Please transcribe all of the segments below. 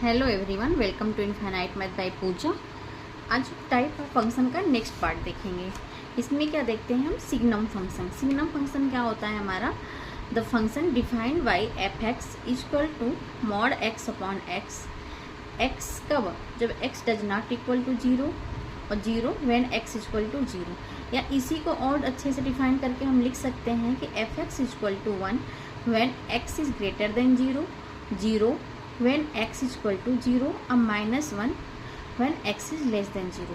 Hello everyone, welcome to infinite math by Pooja. आज type of function का next part देखेंगे। इसमें क्या देखते हैं हम, सिग्नम फंक्शन। सिग्नम फंक्शन क्या होता है हमारा, the function defined by f x equal to mod x upon x. X कब, जब x does not equal to zero, और zero when x equal to zero. या इसी को और अच्छे से डिफाइन करके हम लिख सकते हैं कि f x equal to 1 when x is greater than zero, zero when x is equal to 0 और -1 when x is less than 0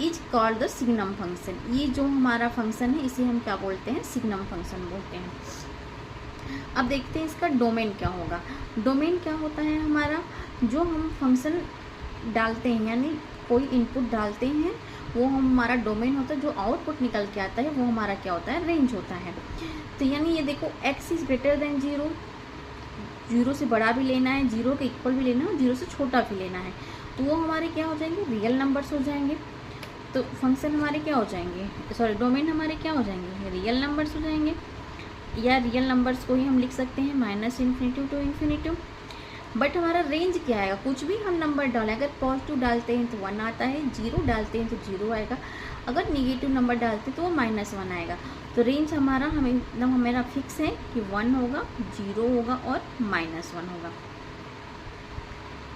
is called the signum function. ये जो हमारा फंक्शन है इसे हम क्या बोलते हैं, सिग्नम फंक्शन बोलते हैं। अब देखते हैं इसका डोमेन क्या होगा। डोमेन क्या होता है हमारा, जो हम फंक्शन डालते हैं यानी कोई इनपुट डालते हैं वो हमारा डोमेन होता है। जो आउटपुट निकल के आता है वो हमारा क्या होता है, रेंज होता है। तो यानी ये देखो x is greater then 0, zero से बड़ा भी लेना है, जीरो के इक्वल भी लेना है, जीरो से छोटा भी लेना है, तो वो हमारे क्या हो जाएंगे, रियल नंबर्स हो जाएंगे। तो फंक्शन हमारे क्या हो जाएंगे, सॉरी डोमेन हमारे क्या हो जाएंगे, रियल नंबर्स हो जाएंगे। या रियल नंबर्स को ही हम लिख सकते हैं -∞ टू इन्फिनिटी। बट हमारा रेंज क्या आएगा, कुछ भी हम नंबर डालें, अगर पॉजिटिव डालते हैं तो 1 आता है, जीरो डालते हैं तो 0 आएगा, अगर निगेटिव नंबर डालते हैं तो वो -1 आएगा। तो रेंज हमारा हमें एकदम हमारा फिक्स है कि 1 होगा, 0 होगा और -1 होगा।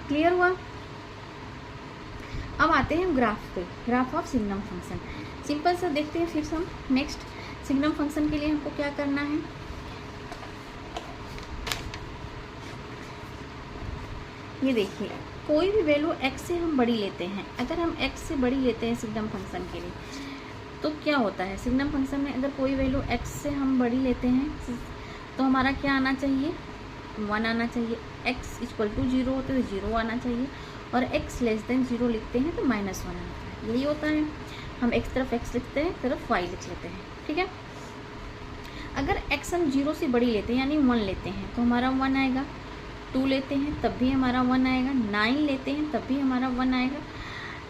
क्लियर हुआ। अब आते हैं ग्राफ पे, graph of signum function. Simple सा देखते हैं फिर हम नेक्स्ट। सिग्नम फंक्शन के लिए हमको क्या करना है, ये देखिए कोई भी वैल्यू x से हम बड़ी लेते हैं। अगर हम x से बड़ी लेते हैं सिग्नम फंक्शन के लिए तो क्या होता है, सिग्नम फंक्शन में अगर कोई वैल्यू x से हम बड़ी लेते हैं तो हमारा क्या आना चाहिए, 1 आना चाहिए। x इक्वल टू 0 होते तो 0 आना चाहिए, और x लेस देन 0 लिखते हैं तो -1 आना चाहिए। यही होता है, हम एक तरफ x लिखते हैं, एक तरफ y लिख लेते हैं, ठीक है। अगर x हम 0 से बड़ी लेते हैं यानी 1 लेते हैं तो हमारा 1 आएगा, 2 लेते हैं तब भी हमारा 1 आएगा, 9 लेते हैं तब भी हमारा 1 आएगा,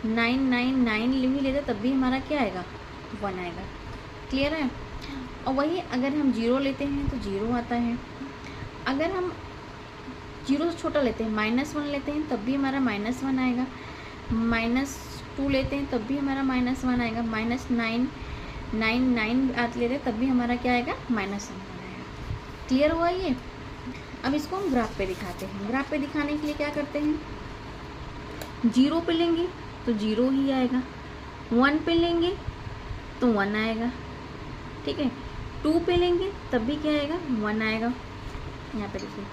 9 भी लेते तब भी हमारा क्या आएगा, 1 आएगा। क्लियर है। और वही अगर हम 0 लेते हैं तो 0 आता है, अगर हम 0 से छोटा लेते हैं, -1 लेते हैं तब भी हमारा -1 आएगा, -2 लेते हैं तब भी हमारा -1 आएगा, -9 लेते हैं तब भी हमारा क्या आएगा, -1 आएगा। क्लियर हुआ ये। अब इसको हम ग्राफ पे दिखाते हैं। ग्राफ पे दिखाने के लिए क्या करते हैं, 0 पे लेंगे तो 0 ही आएगा, 1 पे लेंगे तो 1 आएगा, ठीक है। 2 पे लेंगे तब भी क्या आएगा, 1 आएगा। यहाँ पे देखिए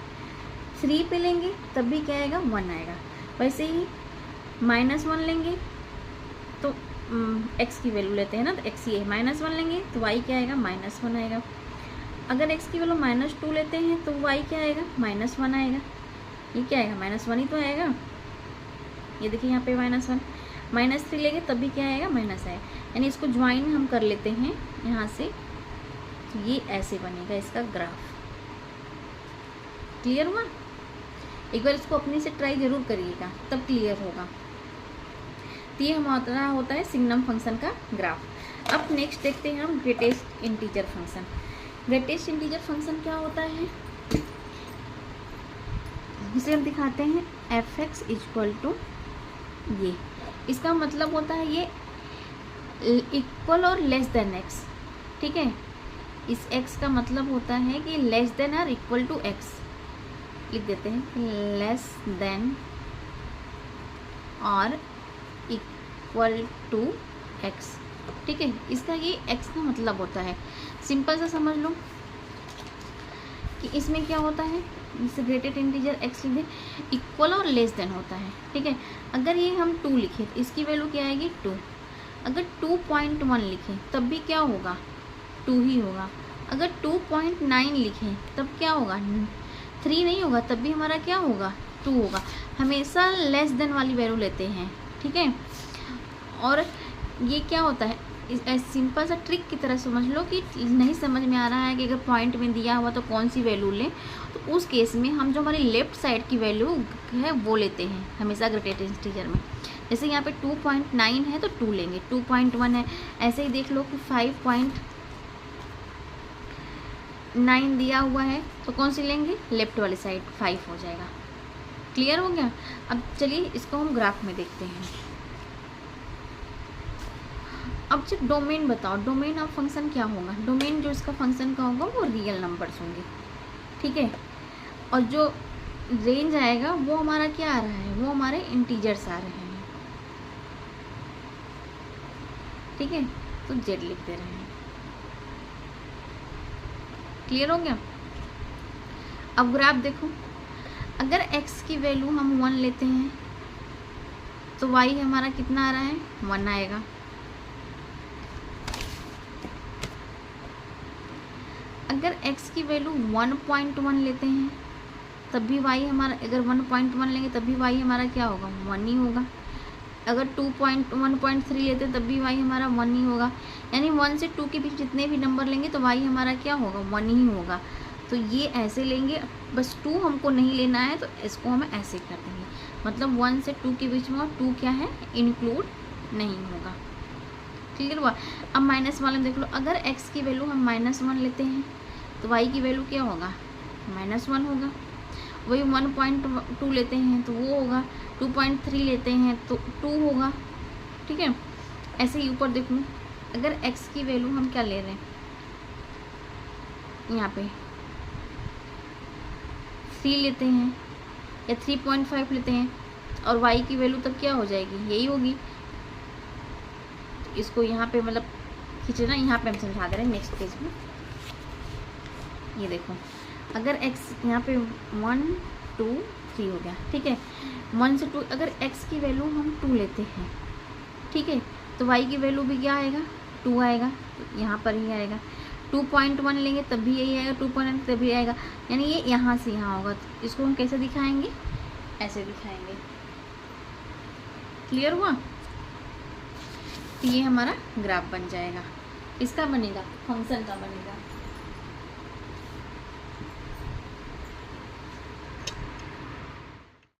3 पे लेंगे तब भी क्या आएगा, 1 आएगा। वैसे ही -1 लेंगे तो x की वैल्यू लेते हैं ना, तो x ही है, -1 लेंगे तो y क्या आएगा, -1 आएगा। अगर x की वैल्यू -2 लेते हैं तो y क्या आएगा, -1 आएगा। ये क्या आएगा, -1 ही तो आएगा। ये देखिए यहाँ पे -1, -3 लेंगे तब भी क्या आएगा, माइनस आएगा। यानी इसको ज्वाइन हम कर लेते हैं यहाँ से, तो ये ऐसे बनेगा इसका ग्राफ। क्लियर हुआ। एक बार इसको अपने से ट्राई जरूर करिएगा तब क्लियर होगा। तो ये हमारा होता है सिग्नम फंक्शन का ग्राफ। अब नेक्स्ट देखते हैं हम greatest integer function. Greatest integer function क्या होता है, इसे हम दिखाते हैं एफ एक्स इक्वल टू, ये इसका मतलब होता है ये इक्वल और लेस देन एक्स, ठीक है। इस एक्स का मतलब होता है कि लेस देन और इक्वल टू एक्स, लिख देते हैं लेस देन और इक्वल टू एक्स, ठीक है। इसका ये x का मतलब होता है। सिंपल सा समझ लो कि इसमें क्या होता है, इससे ग्रेटेड इंटीजर x लिख दें, इक्वल और लेस देन होता है, ठीक है। अगर ये हम 2 लिखें तो इसकी वैल्यू क्या आएगी, 2। अगर 2.1 लिखें तब भी क्या होगा, 2 ही होगा। अगर 2.9 लिखें तब क्या होगा, 3 नहीं होगा, तब भी हमारा क्या होगा, 2 होगा। हमेशा लेस देन वाली वैल्यू लेते हैं, ठीक है। और ये क्या होता है, सिंपल सा ट्रिक की तरह समझ लो कि नहीं समझ में आ रहा है कि अगर पॉइंट में दिया हुआ तो कौन सी वैल्यू लें, तो उस केस में हम जो हमारी लेफ्ट साइड की वैल्यू है वो लेते हैं हमेशा ग्रेटेड इंटीजर में। जैसे यहाँ पे 2.9 है तो 2 लेंगे, 2.1 है, ऐसे ही देख लो कि 5.9 दिया हुआ है तो कौन सी लेंगे, लेफ्ट वाली साइड 5 हो जाएगा। क्लियर हो गया। अब चलिए इसको हम ग्राफ में देखते हैं। अब जब डोमेन बताओ, डोमेन ऑफ फंक्शन क्या होगा, डोमेन जो इसका फंक्शन का होगा वो रियल नंबर्स होंगे, ठीक है। और जो रेंज आएगा वो हमारा क्या आ रहा है, वो हमारे इंटीजर्स आ रहे हैं, ठीक है। तो जेड लिख दे रहे हैं। क्लियर हो गया। अब ग्राफ देखो, अगर x की वैल्यू हम 1 लेते हैं तो y हमारा कितना आ रहा है, 1 आएगा। अगर x की वैल्यू 1.1 लेते हैं तब भी y हमारा, अगर 1.1 लेंगे तब भी y हमारा क्या होगा, 1 ही होगा। अगर 1.3 लेते हैं तब भी y हमारा 1 ही होगा। यानी 1 से 2 के बीच जितने भी नंबर लेंगे तो y हमारा क्या होगा, 1 ही होगा। तो ये ऐसे लेंगे, बस 2 हमको नहीं लेना है तो इसको हम ऐसे कर देंगे, मतलब 1 से 2 के बीच में, और 2 क्या है, इंक्लूड नहीं होगा। क्लियर हुआ। अब माइनस वाले में देख लो, अगर x की वैल्यू हम -1 लेते हैं तो y की वैल्यू क्या होगा, -1 होगा। वही 1.2 लेते हैं तो वो होगा, 2.3 लेते हैं तो 2 होगा, ठीक है। ऐसे ही ऊपर देखो, अगर x की वैल्यू हम क्या ले रहे हैं, यहाँ पे 3 लेते हैं या 3.5 लेते हैं, और y की वैल्यू तब क्या हो जाएगी, यही होगी। तो इसको यहाँ पे मतलब खींचना, यहाँ पे हम समझा दे रहे हैं नेक्स्ट पेज में। ये देखो, अगर x यहाँ पे 1 2 3 हो गया, ठीक है। 1 से 2, अगर x की वैल्यू हम 2 लेते हैं, ठीक है, तो y की वैल्यू भी क्या आएगा, 2 आएगा। तो यहाँ पर ही आएगा। 2.1 लेंगे तब भी यही आएगा, 2.1 तब भी आएगा, यानी ये यहाँ से यहाँ होगा। तो इसको हम कैसे दिखाएंगे, ऐसे दिखाएंगे। क्लियर हुआ। तो ये हमारा ग्राफ बन जाएगा। इसका बनेगा, फंक्शन का बनेगा।